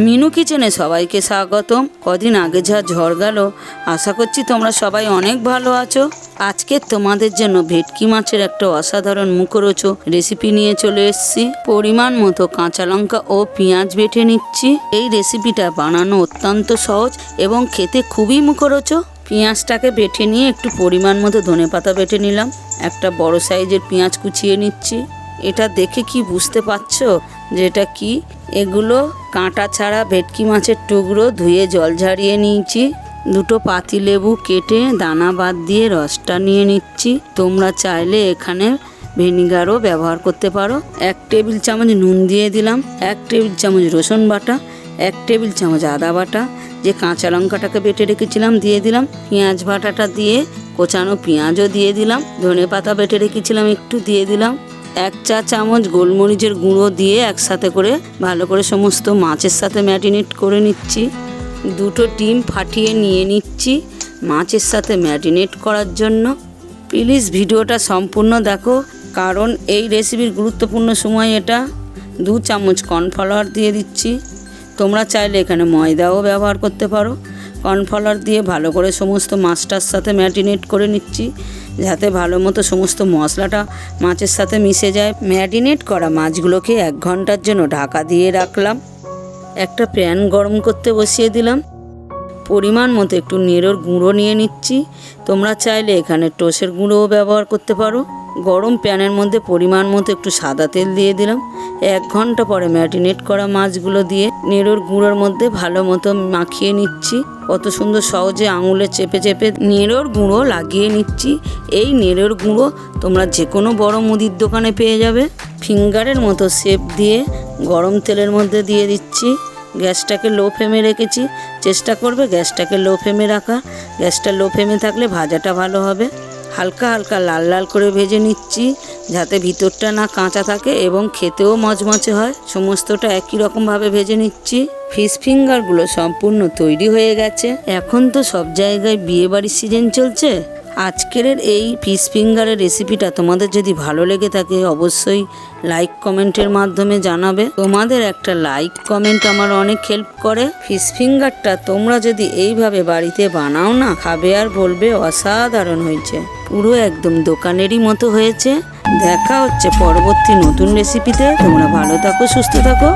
মিনু কিচেনে সবাইকে স্বাগতম। কদিন আগে যা ঝড় গেল, আশা করছি তোমরা সবাই অনেক ভালো আছো। আজকে তোমাদের জন্য ভেটকি মাছের একটা অসাধারণ মুখরোচক রেসিপি নিয়ে চলে এসেছি। পরিমাণ মতো কাঁচা লঙ্কা ও পেঁয়াজ বেটে নিচ্ছি। এই রেসিপিটা বানানো অত্যন্ত সহজ এবং খেতে খুবই মুখরোচক। পেঁয়াজটাকে বেটে নিয়ে একটু পরিমাণ মতো ধনেপাতা বেটে নিলাম। একটা বড় সাইজের পেঁয়াজ কুচিয়ে নিচ্ছি। এটা দেখে কি বুঝতে পারছো যে এটা কি? এগুলো কাঁটা ছাড়া ভেটকি মাছের টুকরো, ধুয়ে জল ঝারিয়ে নিয়েছি। দুটো পাতিলেবু কেটে দানা বাদ দিয়ে রসটা নিয়ে নিচ্ছি। তোমরা চাইলে এখানে ভিনিগারও ব্যবহার করতে পারো। 1 টেবিল চামচ নুন দিয়ে দিলাম, 1 টেবিল চামচ রসুন বাটা, 1 টেবিল চামচ আদা বাটা, যে কাঁচা লঙ্কাটাকে বেটে রেখেছিলাম দিয়ে দিলাম, পেঁয়াজ বাটাটা দিয়ে কোচানো পেঁয়াজও দিয়ে দিলাম, ধনেপাতা বেটে রেখেছিলাম একটু দিয়ে দিলাম, 1 চা চামচ গোলমরিচের গুঁড়ো দিয়ে একসাথে করে ভালো করে সমস্ত মাছের সাথে ম্যারিনেট করে নিচ্ছি। 2টো ডিম ফাটিয়ে নিয়ে নিচ্ছি মাছের সাথে ম্যারিনেট করার জন্য। প্লিজ ভিডিওটা সম্পূর্ণ দেখো, কারণ এই রেসিপির গুরুত্বপূর্ণ সময় এটা। 2 চামচ কর্নফ্লাওয়ার দিয়ে দিচ্ছি। তোমরা চাইলে এখানে ময়দাও ব্যবহার করতে পারো। কর্নফ্লাওয়ার দিয়ে ভালো করে সমস্ত মাছটার সাথে ম্যারিনেট করে নিচ্ছি, যাতে ভালো মতো সমস্ত মশলাটা মাছের সাথে মিশে যায়। ম্যারিনেট করা মাছগুলোকে 1 ঘন্টার জন্য ঢাকা দিয়ে রাখলাম। একটা প্যান গরম করতে বসিয়ে দিলাম। পরিমাণ মতো একটু নেড়োর গুঁড়ো নিয়ে নিচ্ছি। তোমরা চাইলে এখানে টোসের গুঁড়োও ব্যবহার করতে পারো। গরম প্যানের মধ্যে পরিমাণ মতো একটু সাদা তেল দিয়ে দিলাম। 1 ঘন্টা পরে ম্যারিনেট করা মাছগুলো দিয়ে নেড়োর গুঁড়োর মধ্যে ভালো মতো মাখিয়ে নিচ্ছি। কত সুন্দর সহজে আঙুলে চেপে চেপে নেড়োর গুঁড়ো লাগিয়ে নিচ্ছি। এই নেড়োর গুঁড়ো তোমরা যে কোনো বড় মুদির দোকানে পেয়ে যাবে। ফিঙ্গারের মতো শেপ দিয়ে গরম তেলের মধ্যে দিয়ে দিচ্ছি। গ্যাসটাকে লো ফ্লেমে রেখেছি। চেষ্টা করবে গ্যাসটাকে লো ফ্লেমে রাখা। গ্যাসটা লো ফ্লেমে থাকলে ভাজাটা ভালো হবে। হালকা হালকা লাল লাল করে ভেজে নিচ্ছি, যাতে ভিতরটা না কাঁচা থাকে এবং খেতেও মচমচে হয়। সমস্তটা একই রকমভাবে ভেজে নিচ্ছি। ফিশ ফিঙ্গারগুলো সম্পূর্ণ তৈরি হয়ে গেছে। এখন তো সব জায়গায় বিয়েবাড়ির সিজন চলছে। আজকের এই ফিশ ফিঙ্গারের রেসিপিটা তোমাদের যদি ভালো লেগে থাকে অবশ্যই লাইক কমেন্টের মাধ্যমে জানাবে। তোমাদের একটা লাইক কমেন্ট আমার অনেক হেল্প করে। ফিশ ফিঙ্গারটা তোমরা যদি এইভাবে বাড়িতে বানাও না, খাবে আর বলবে অসাধারণ হয়েছে। পুরো একদম দোকানেরই মতো হয়েছে। দেখা হচ্ছে পরবর্তী নতুন রেসিপিতে। তোমরা ভালো থাকো, সুস্থ থাকো।